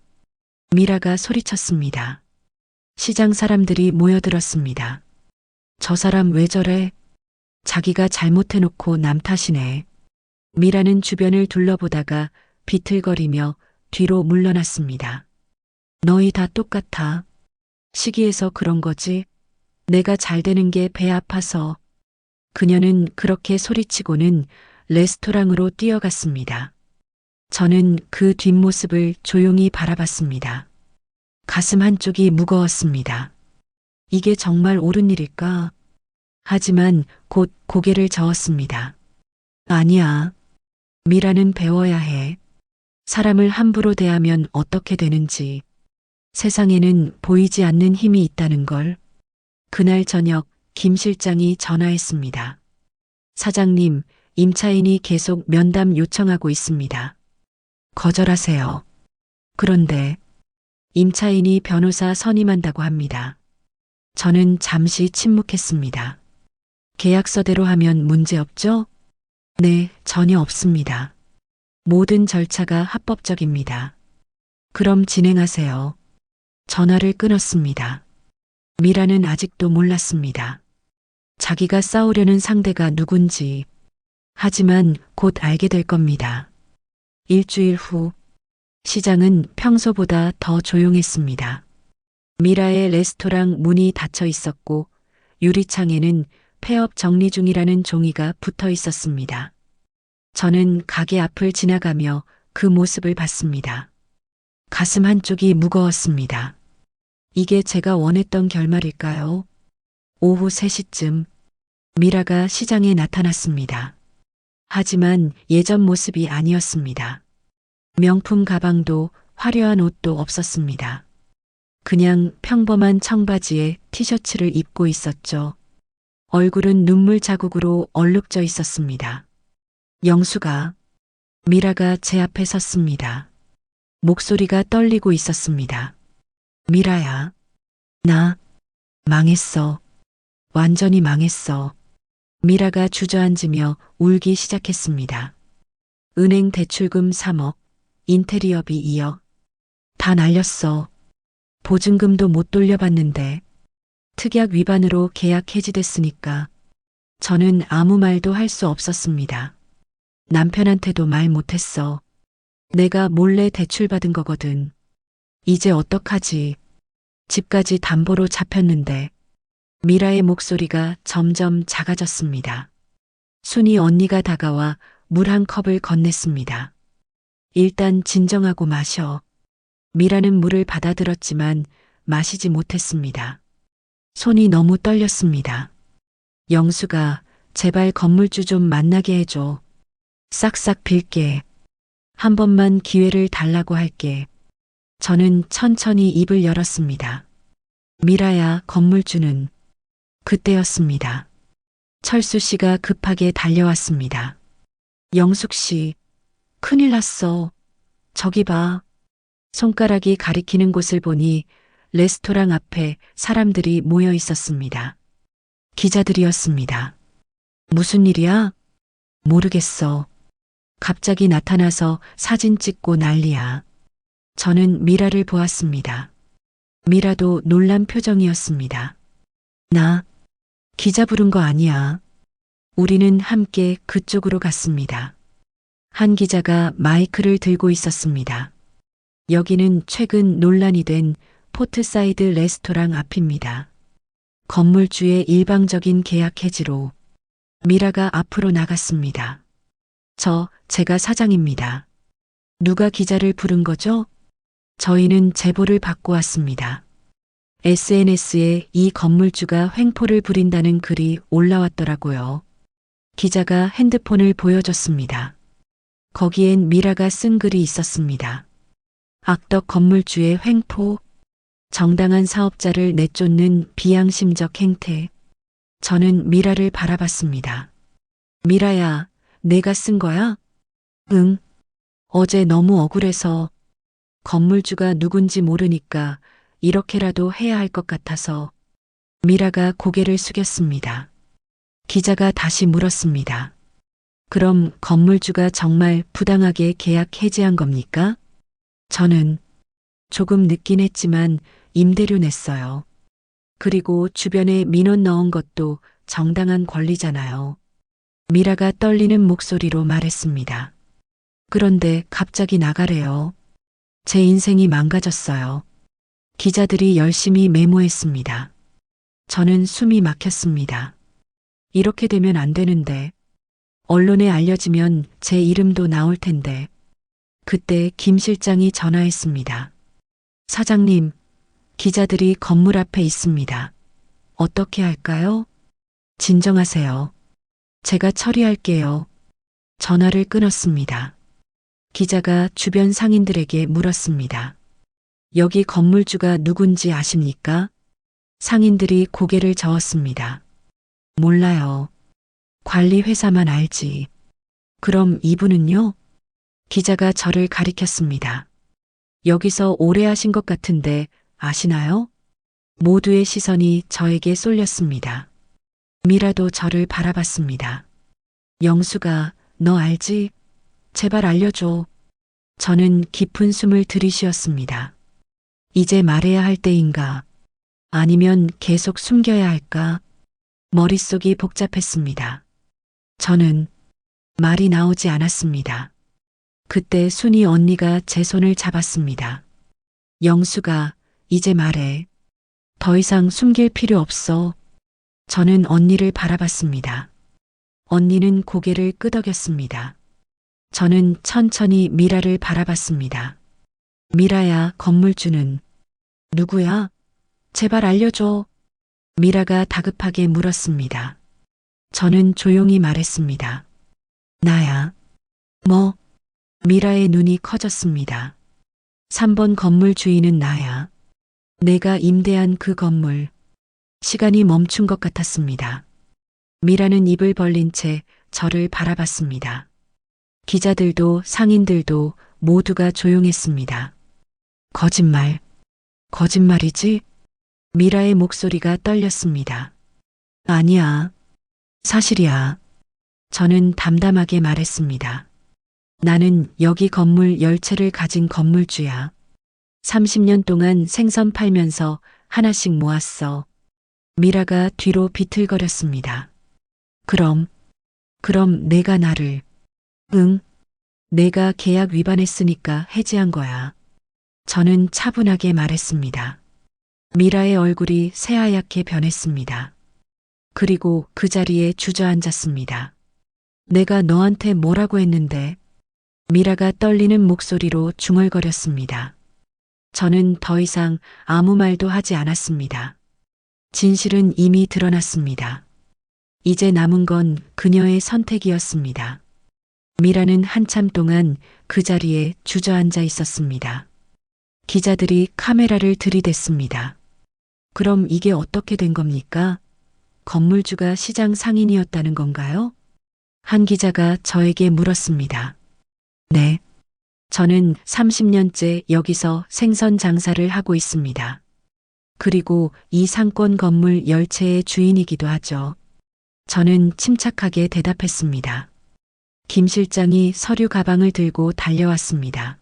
미라가 소리쳤습니다. 시장 사람들이 모여들었습니다. 저 사람 왜 저래? 자기가 잘못해놓고 남 탓이네. 미라는 주변을 둘러보다가 비틀거리며 뒤로 물러났습니다. 너희 다 똑같아. 시기해서 그런 거지. 내가 잘 되는 게 배 아파서. 그녀는 그렇게 소리치고는 레스토랑으로 뛰어갔습니다. 저는 그 뒷모습을 조용히 바라봤습니다. 가슴 한쪽이 무거웠습니다. 이게 정말 옳은 일일까? 하지만 곧 고개를 저었습니다. 아니야. 미라는 배워야 해. 사람을 함부로 대하면 어떻게 되는지. 세상에는 보이지 않는 힘이 있다는 걸. 그날 저녁 김 실장이 전화했습니다. 사장님, 임차인이 계속 면담 요청하고 있습니다. 거절하세요. 그런데 임차인이 변호사 선임한다고 합니다. 저는 잠시 침묵했습니다. 계약서대로 하면 문제 없죠? 네, 전혀 없습니다. 모든 절차가 합법적입니다. 그럼 진행하세요. 전화를 끊었습니다. 미라는 아직도 몰랐습니다. 자기가 싸우려는 상대가 누군지. 하지만 곧 알게 될 겁니다. 일주일 후, 시장은 평소보다 더 조용했습니다. 미라의 레스토랑 문이 닫혀 있었고 유리창에는 폐업 정리 중이라는 종이가 붙어 있었습니다. 저는 가게 앞을 지나가며 그 모습을 봤습니다. 가슴 한쪽이 무거웠습니다. 이게 제가 원했던 결말일까요? 오후 3시쯤 미라가 시장에 나타났습니다. 하지만 예전 모습이 아니었습니다. 명품 가방도 화려한 옷도 없었습니다. 그냥 평범한 청바지에 티셔츠를 입고 있었죠. 얼굴은 눈물 자국으로 얼룩져 있었습니다. 영수가, 미라가 제 앞에 섰습니다. 목소리가 떨리고 있었습니다. 미라야, 나 망했어. 완전히 망했어. 미라가 주저앉으며 울기 시작했습니다. 은행 대출금 3억, 인테리어비 2억. 다 날렸어. 보증금도 못 돌려받는데 특약 위반으로 계약 해지됐으니까 저는 아무 말도 할 수 없었습니다. 남편한테도 말 못했어. 내가 몰래 대출받은 거거든. 이제 어떡하지? 집까지 담보로 잡혔는데. 미라의 목소리가 점점 작아졌습니다. 순이 언니가 다가와 물 한 컵을 건넸습니다. 일단 진정하고 마셔. 미라는 물을 받아들었지만 마시지 못했습니다. 손이 너무 떨렸습니다. 영수가 제발 건물주 좀 만나게 해줘. 싹싹 빌게. 한 번만 기회를 달라고 할게. 저는 천천히 입을 열었습니다. 미라야, 건물주는. 그때였습니다. 철수 씨가 급하게 달려왔습니다. 영숙 씨, 큰일 났어. 저기 봐. 손가락이 가리키는 곳을 보니 레스토랑 앞에 사람들이 모여 있었습니다. 기자들이었습니다. 무슨 일이야? 모르겠어. 갑자기 나타나서 사진 찍고 난리야. 저는 미라를 보았습니다. 미라도 놀란 표정이었습니다. 나 기자 부른 거 아니야. 우리는 함께 그쪽으로 갔습니다. 한 기자가 마이크를 들고 있었습니다. 여기는 최근 논란이 된 포트사이드 레스토랑 앞입니다. 건물주의 일방적인 계약 해지로 미라가 앞으로 나갔습니다. 제가 사장입니다. 누가 기자를 부른 거죠? 저희는 제보를 받고 왔습니다. SNS에 이 건물주가 횡포를 부린다는 글이 올라왔더라고요. 기자가 핸드폰을 보여줬습니다. 거기엔 미라가 쓴 글이 있었습니다. 악덕 건물주의 횡포, 정당한 사업자를 내쫓는 비양심적 행태. 저는 미라를 바라봤습니다. 미라야, 내가 쓴 거야? 응. 어제 너무 억울해서 건물주가 누군지 모르니까 이렇게라도 해야 할 것 같아서. 미라가 고개를 숙였습니다. 기자가 다시 물었습니다. 그럼 건물주가 정말 부당하게 계약 해지한 겁니까? 저는 조금 늦긴 했지만 임대료 냈어요. 그리고 주변에 민원 넣은 것도 정당한 권리잖아요. 미라가 떨리는 목소리로 말했습니다. 그런데 갑자기 나가래요. 제 인생이 망가졌어요. 기자들이 열심히 메모했습니다. 저는 숨이 막혔습니다. 이렇게 되면 안 되는데. 언론에 알려지면 제 이름도 나올 텐데. 그때 김 실장이 전화했습니다. 사장님, 기자들이 건물 앞에 있습니다. 어떻게 할까요? 진정하세요. 제가 처리할게요. 전화를 끊었습니다. 기자가 주변 상인들에게 물었습니다. 여기 건물주가 누군지 아십니까? 상인들이 고개를 저었습니다. 몰라요. 관리 회사만 알지. 그럼 이분은요? 기자가 저를 가리켰습니다. 여기서 오래 하신 것 같은데 아시나요? 모두의 시선이 저에게 쏠렸습니다. 미라도 저를 바라봤습니다. 영수가, 너 알지? 제발 알려줘. 저는 깊은 숨을 들이쉬었습니다. 이제 말해야 할 때인가? 아니면 계속 숨겨야 할까? 머릿속이 복잡했습니다. 저는 말이 나오지 않았습니다. 그때 순이 언니가 제 손을 잡았습니다. 영수가, 이제 말해. 더 이상 숨길 필요 없어. 저는 언니를 바라봤습니다. 언니는 고개를 끄덕였습니다. 저는 천천히 미라를 바라봤습니다. 미라야, 건물주는 누구야? 제발 알려줘. 미라가 다급하게 물었습니다. 저는 조용히 말했습니다. 나야. 뭐? 미라의 눈이 커졌습니다. 3번 건물 주인은 나야. 내가 임대한 그 건물. 시간이 멈춘 것 같았습니다. 미라는 입을 벌린 채 저를 바라봤습니다. 기자들도 상인들도 모두가 조용했습니다. 거짓말. 거짓말이지? 미라의 목소리가 떨렸습니다. 아니야. 사실이야. 저는 담담하게 말했습니다. 나는 여기 건물 10채를 가진 건물주야. 30년 동안 생선 팔면서 하나씩 모았어. 미라가 뒤로 비틀거렸습니다. 그럼 내가 나를. 응. 내가 계약 위반했으니까 해지한 거야. 저는 차분하게 말했습니다. 미라의 얼굴이 새하얗게 변했습니다. 그리고 그 자리에 주저앉았습니다. 내가 너한테 뭐라고 했는데? 미라가 떨리는 목소리로 중얼거렸습니다. 저는 더 이상 아무 말도 하지 않았습니다. 진실은 이미 드러났습니다. 이제 남은 건 그녀의 선택이었습니다. 미라는 한참 동안 그 자리에 주저앉아 있었습니다. 기자들이 카메라를 들이댔습니다. 그럼 이게 어떻게 된 겁니까? 건물주가 시장 상인이었다는 건가요? 한 기자가 저에게 물었습니다. 네. 저는 30년째 여기서 생선 장사를 하고 있습니다. 그리고 이 상권 건물 10채의 주인이기도 하죠. 저는 침착하게 대답했습니다. 김 실장이 서류 가방을 들고 달려왔습니다.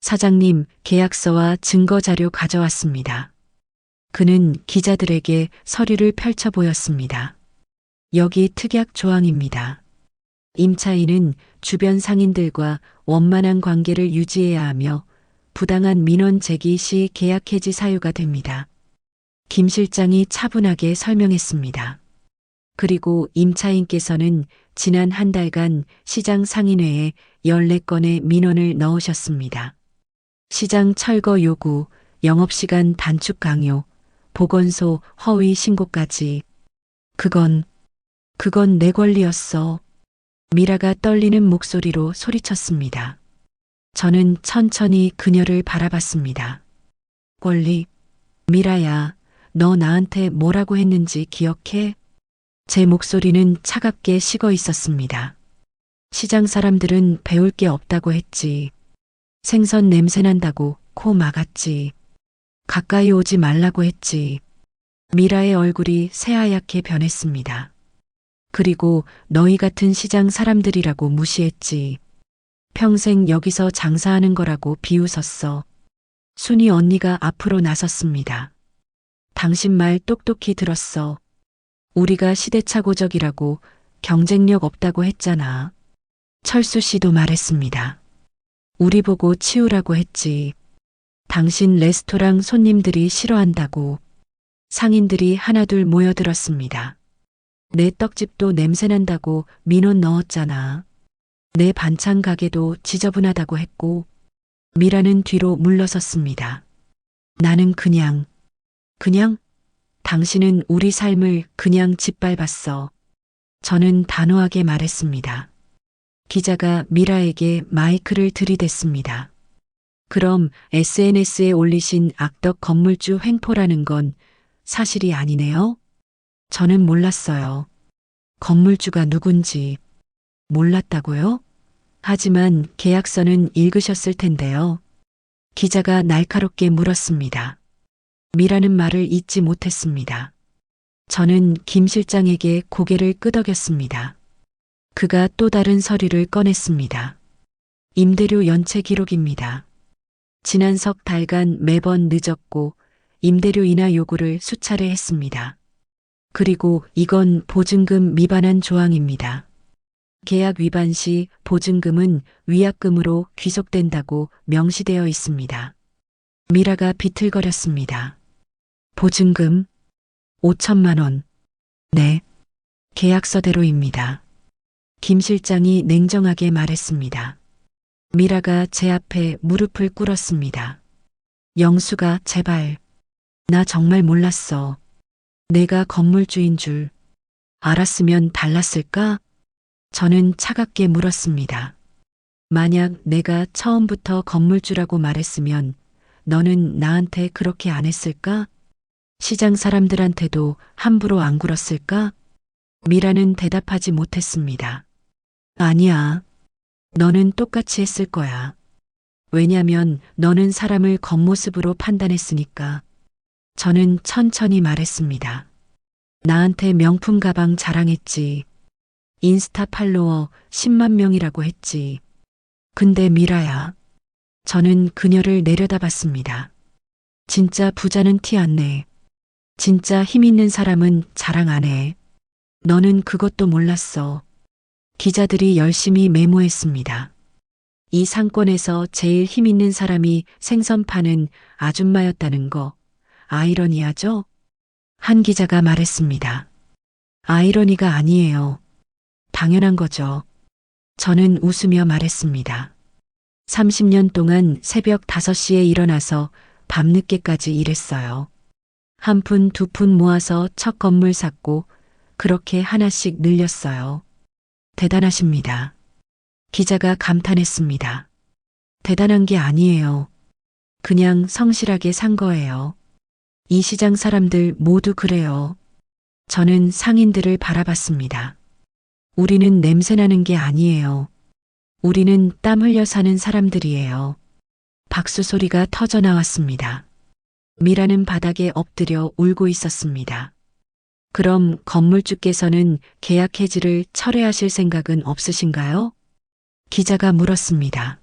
사장님, 계약서와 증거 자료 가져왔습니다. 그는 기자들에게 서류를 펼쳐 보였습니다. 여기 특약 조항입니다. 임차인은 주변 상인들과 원만한 관계를 유지해야 하며 부당한 민원 제기 시 계약 해지 사유가 됩니다. 김 실장이 차분하게 설명했습니다. 그리고 임차인께서는 지난 한 달간 시장 상인회에 14건의 민원을 넣으셨습니다. 시장 철거 요구, 영업시간 단축 강요, 보건소 허위 신고까지. 그건 내 권리였어. 미라가 떨리는 목소리로 소리쳤습니다. 저는 천천히 그녀를 바라봤습니다. 권리? 미라야, 너 나한테 뭐라고 했는지 기억해? 제 목소리는 차갑게 식어 있었습니다. 시장 사람들은 배울 게 없다고 했지. 생선 냄새 난다고 코 막았지. 가까이 오지 말라고 했지. 미라의 얼굴이 새하얗게 변했습니다. 그리고 너희 같은 시장 사람들이라고 무시했지. 평생 여기서 장사하는 거라고 비웃었어. 순이 언니가 앞으로 나섰습니다. 당신 말 똑똑히 들었어. 우리가 시대착오적이라고 경쟁력 없다고 했잖아. 철수 씨도 말했습니다. 우리 보고 치우라고 했지. 당신 레스토랑 손님들이 싫어한다고. 상인들이 하나둘 모여들었습니다. 내 떡집도 냄새난다고 민원 넣었잖아. 내 반찬 가게도 지저분하다고 했고. 미라는 뒤로 물러섰습니다. 나는 그냥 당신은 우리 삶을 그냥 짓밟았어. 저는 단호하게 말했습니다. 기자가 미라에게 마이크를 들이댔습니다. 그럼 SNS에 올리신 악덕 건물주 횡포라는 건 사실이 아니네요? 저는 몰랐어요. 건물주가 누군지 몰랐다고요? 하지만 계약서는 읽으셨을 텐데요. 기자가 날카롭게 물었습니다. 미라는 말을 잊지 못했습니다. 저는 김 실장에게 고개를 끄덕였습니다. 그가 또 다른 서류를 꺼냈습니다. 임대료 연체 기록입니다. 지난 석 달간 매번 늦었고 임대료 인하 요구를 수차례 했습니다. 그리고 이건 보증금 미반환 조항입니다. 계약 위반 시 보증금은 위약금으로 귀속된다고 명시되어 있습니다. 미라가 비틀거렸습니다. 보증금 5천만 원. 네. 계약서대로입니다. 김 실장이 냉정하게 말했습니다. 미라가 제 앞에 무릎을 꿇었습니다. 영수가 제발 나 정말 몰랐어. 내가 건물주인 줄 알았으면 달랐을까? 저는 차갑게 물었습니다. 만약 내가 처음부터 건물주라고 말했으면 너는 나한테 그렇게 안 했을까? 시장 사람들한테도 함부로 안 굴었을까? 미라는 대답하지 못했습니다. 아니야. 너는 똑같이 했을 거야. 왜냐면 너는 사람을 겉모습으로 판단했으니까. 저는 천천히 말했습니다. 나한테 명품 가방 자랑했지. 인스타 팔로워 10만 명이라고 했지. 근데 미라야. 저는 그녀를 내려다봤습니다. 진짜 부자는 티 안 내. 진짜 힘 있는 사람은 자랑 안 해. 너는 그것도 몰랐어. 기자들이 열심히 메모했습니다. 이 상권에서 제일 힘 있는 사람이 생선 파는 아줌마였다는 거 아이러니하죠? 한 기자가 말했습니다. 아이러니가 아니에요. 당연한 거죠. 저는 웃으며 말했습니다. 30년 동안 새벽 5시에 일어나서 밤늦게까지 일했어요. 한 푼, 두 푼 모아서 첫 건물 샀고 그렇게 하나씩 늘렸어요. 대단하십니다. 기자가 감탄했습니다. 대단한 게 아니에요. 그냥 성실하게 산 거예요. 이 시장 사람들 모두 그래요. 저는 상인들을 바라봤습니다. 우리는 냄새나는 게 아니에요. 우리는 땀 흘려 사는 사람들이에요. 박수 소리가 터져 나왔습니다. 미라는 바닥에 엎드려 울고 있었습니다. 그럼 건물주께서는 계약 해지를 철회하실 생각은 없으신가요? 기자가 물었습니다.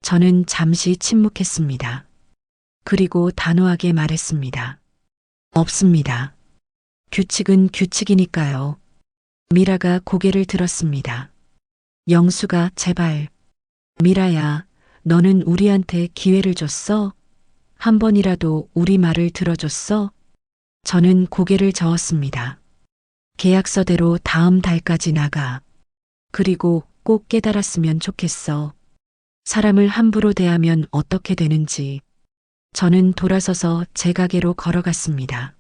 저는 잠시 침묵했습니다. 그리고 단호하게 말했습니다. 없습니다. 규칙은 규칙이니까요. 미라가 고개를 들었습니다. 영수가 제발. 미라야, 너는 우리한테 기회를 줬어? 한 번이라도 우리 말을 들어줬어? 저는 고개를 저었습니다. 계약서대로 다음 달까지 나가. 그리고 꼭 깨달았으면 좋겠어. 사람을 함부로 대하면 어떻게 되는지. 저는 돌아서서 제 가게로 걸어갔습니다.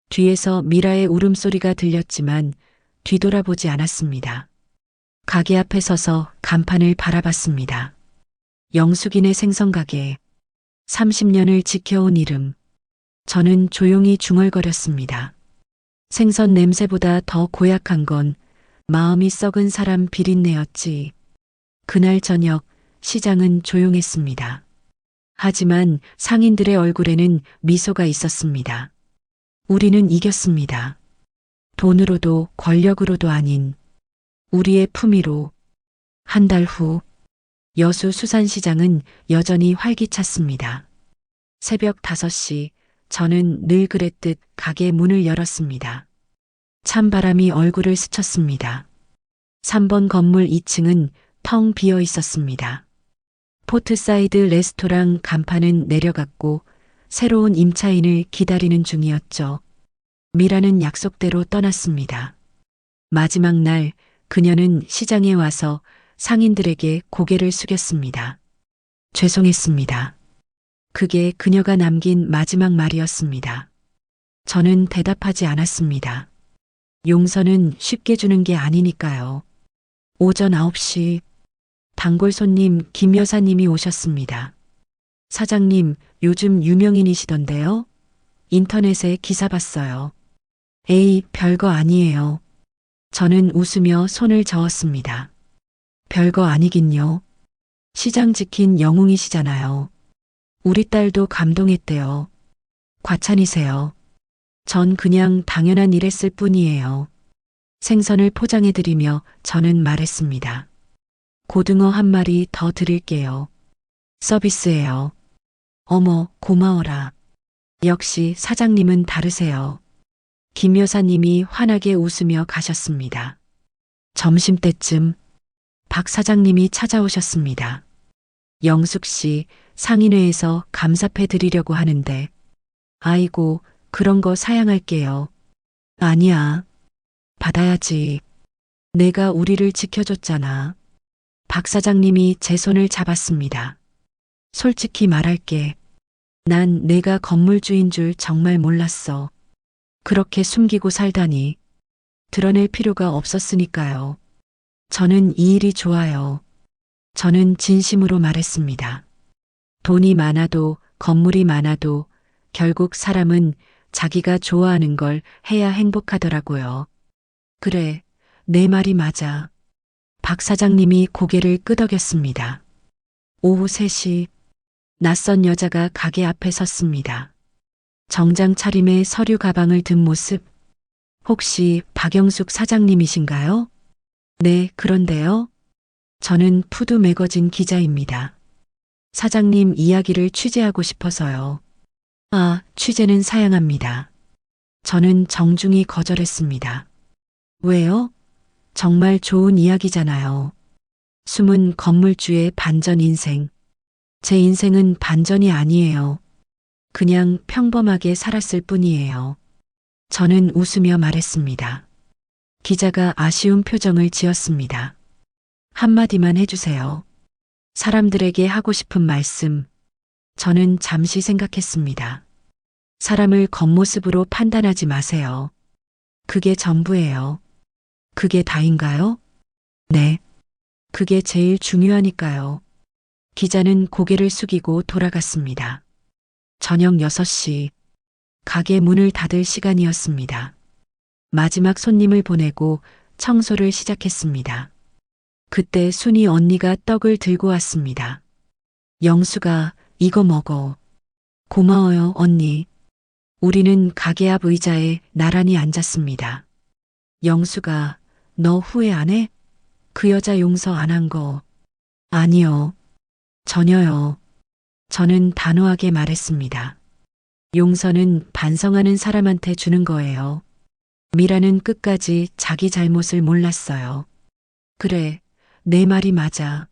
뒤에서 미라의 울음소리가 들렸지만 뒤돌아보지 않았습니다. 가게 앞에 서서 간판을 바라봤습니다. 영숙이네 생선가게. 30년을 지켜온 이름. 저는 조용히 중얼거렸습니다. 생선 냄새보다 더 고약한 건 마음이 썩은 사람 비린내였지. 그날 저녁 시장은 조용했습니다. 하지만 상인들의 얼굴에는 미소가 있었습니다. 우리는 이겼습니다. 돈으로도 권력으로도 아닌 우리의 품위로. 한 달 후 여수 수산시장은 여전히 활기찼습니다. 새벽 5시 저는 늘 그랬듯 가게 문을 열었습니다. 찬바람이 얼굴을 스쳤습니다. 3번 건물 2층은 텅 비어 있었습니다. 포트사이드 레스토랑 간판은 내려갔고 새로운 임차인을 기다리는 중이었죠. 미라는 약속대로 떠났습니다. 마지막 날 그녀는 시장에 와서 상인들에게 고개를 숙였습니다. 죄송했습니다. 그게 그녀가 남긴 마지막 말이었습니다. 저는 대답하지 않았습니다. 용서는 쉽게 주는 게 아니니까요. 오전 9시 단골 손님 김 여사님이 오셨습니다. 사장님, 요즘 유명인이시던데요? 인터넷에 기사 봤어요. 에이, 별거 아니에요. 저는 웃으며 손을 저었습니다. 별거 아니긴요. 시장 지킨 영웅이시잖아요. 우리 딸도 감동했대요. 과찬이세요. 전 그냥 당연한 일 했을 뿐이에요. 생선을 포장해드리며 저는 말했습니다. 고등어 한 마리 더 드릴게요. 서비스예요. 어머, 고마워라. 역시 사장님은 다르세요. 김 여사님이 환하게 웃으며 가셨습니다. 점심때쯤 박 사장님이 찾아오셨습니다. 영숙 씨, 상인회에서 감사패 드리려고 하는데. 아이고, 그런 거 사양할게요. 아니야. 받아야지. 내가 우리를 지켜줬잖아. 박 사장님이 제 손을 잡았습니다. 솔직히 말할게. 난 내가 건물주인 줄 정말 몰랐어. 그렇게 숨기고 살다니. 드러낼 필요가 없었으니까요. 저는 이 일이 좋아요. 저는 진심으로 말했습니다. 돈이 많아도 건물이 많아도 결국 사람은 자기가 좋아하는 걸 해야 행복하더라고요. 그래, 내 말이 맞아. 박 사장님이 고개를 끄덕였습니다. 오후 3시, 낯선 여자가 가게 앞에 섰습니다. 정장 차림에 서류 가방을 든 모습. 혹시 박영숙 사장님이신가요? 네, 그런데요. 저는 푸드 매거진 기자입니다. 사장님 이야기를 취재하고 싶어서요. 아, 취재는 사양합니다. 저는 정중히 거절했습니다. 왜요? 정말 좋은 이야기잖아요. 숨은 건물주의 반전 인생. 제 인생은 반전이 아니에요. 그냥 평범하게 살았을 뿐이에요. 저는 웃으며 말했습니다. 기자가 아쉬운 표정을 지었습니다. 한마디만 해주세요. 사람들에게 하고 싶은 말씀. 저는 잠시 생각했습니다. 사람을 겉모습으로 판단하지 마세요. 그게 전부예요. 그게 다인가요? 네. 그게 제일 중요하니까요. 기자는 고개를 숙이고 돌아갔습니다. 저녁 6시, 가게 문을 닫을 시간이었습니다. 마지막 손님을 보내고 청소를 시작했습니다. 그때 순이 언니가 떡을 들고 왔습니다. 영수가 이거 먹어. 고마워요, 언니. 우리는 가게 앞 의자에 나란히 앉았습니다. 영수가 너 후회 안 해? 그 여자 용서 안 한 거. 아니요. 전혀요. 저는 단호하게 말했습니다. 용서는 반성하는 사람한테 주는 거예요. 미라는 끝까지 자기 잘못을 몰랐어요. 그래, 내 말이 맞아.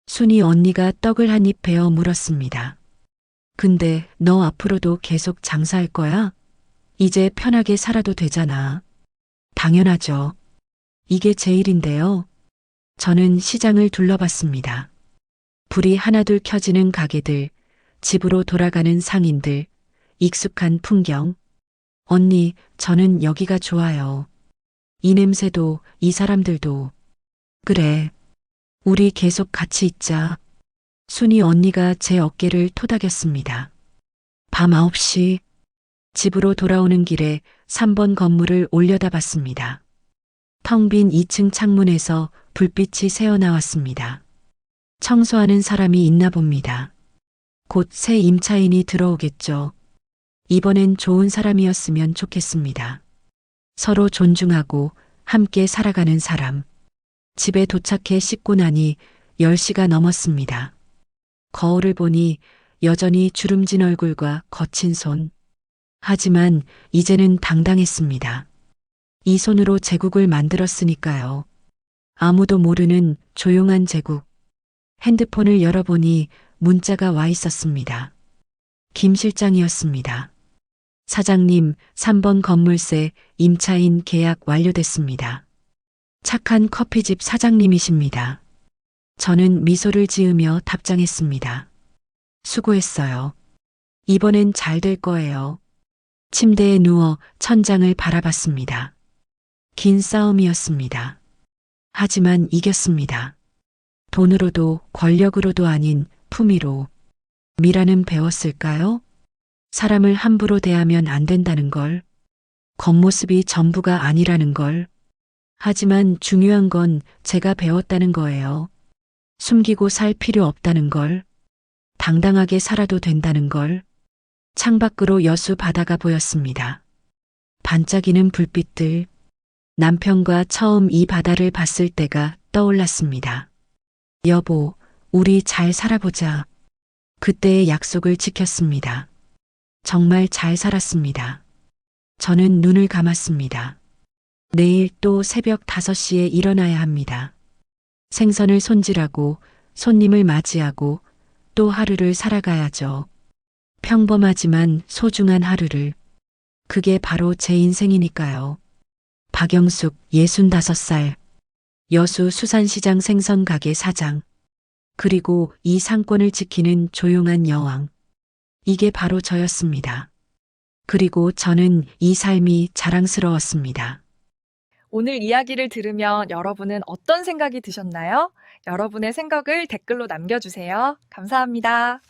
순이 언니가 떡을 한 입 베어 물었습니다. 근데 너 앞으로도 계속 장사할 거야? 이제 편하게 살아도 되잖아. 당연하죠. 이게 제 일인데요. 저는 시장을 둘러봤습니다. 불이 하나둘 켜지는 가게들, 집으로 돌아가는 상인들, 익숙한 풍경. 언니, 저는 여기가 좋아요. 이 냄새도, 이 사람들도. 그래. 우리 계속 같이 있자. 순이 언니가 제 어깨를 토닥였습니다. 밤 9시, 집으로 돌아오는 길에 3번 건물을 올려다봤습니다. 텅 빈 2층 창문에서 불빛이 새어나왔습니다. 청소하는 사람이 있나 봅니다. 곧 새 임차인이 들어오겠죠. 이번엔 좋은 사람이었으면 좋겠습니다. 서로 존중하고 함께 살아가는 사람. 집에 도착해 씻고 나니 10시가 넘었습니다. 거울을 보니 여전히 주름진 얼굴과 거친 손. 하지만 이제는 당당했습니다. 이 손으로 제국을 만들었으니까요. 아무도 모르는 조용한 제국. 핸드폰을 열어보니 문자가 와 있었습니다. 김 실장이었습니다. 사장님, 3번 건물세 임차인 계약 완료됐습니다. 착한 커피집 사장님이십니다. 저는 미소를 지으며 답장했습니다. 수고했어요. 이번엔 잘 될 거예요. 침대에 누워 천장을 바라봤습니다. 긴 싸움이었습니다. 하지만 이겼습니다. 돈으로도 권력으로도 아닌 품위로. 미라는 배웠을까요? 사람을 함부로 대하면 안 된다는 걸. 겉모습이 전부가 아니라는 걸. 하지만 중요한 건 제가 배웠다는 거예요. 숨기고 살 필요 없다는 걸. 당당하게 살아도 된다는 걸. 창밖으로 여수 바다가 보였습니다. 반짝이는 불빛들. 남편과 처음 이 바다를 봤을 때가 떠올랐습니다. 여보, 우리 잘 살아보자. 그때의 약속을 지켰습니다. 정말 잘 살았습니다. 저는 눈을 감았습니다. 내일 또 새벽 5시에 일어나야 합니다. 생선을 손질하고 손님을 맞이하고 또 하루를 살아가야죠. 평범하지만 소중한 하루를. 그게 바로 제 인생이니까요. 박영숙 65살. 여수 수산시장 생선가게 사장. 그리고 이 상권을 지키는 조용한 여왕. 이게 바로 저였습니다. 그리고 저는 이 삶이 자랑스러웠습니다. 오늘 이야기를 들으면 여러분은 어떤 생각이 드셨나요? 여러분의 생각을 댓글로 남겨주세요. 감사합니다.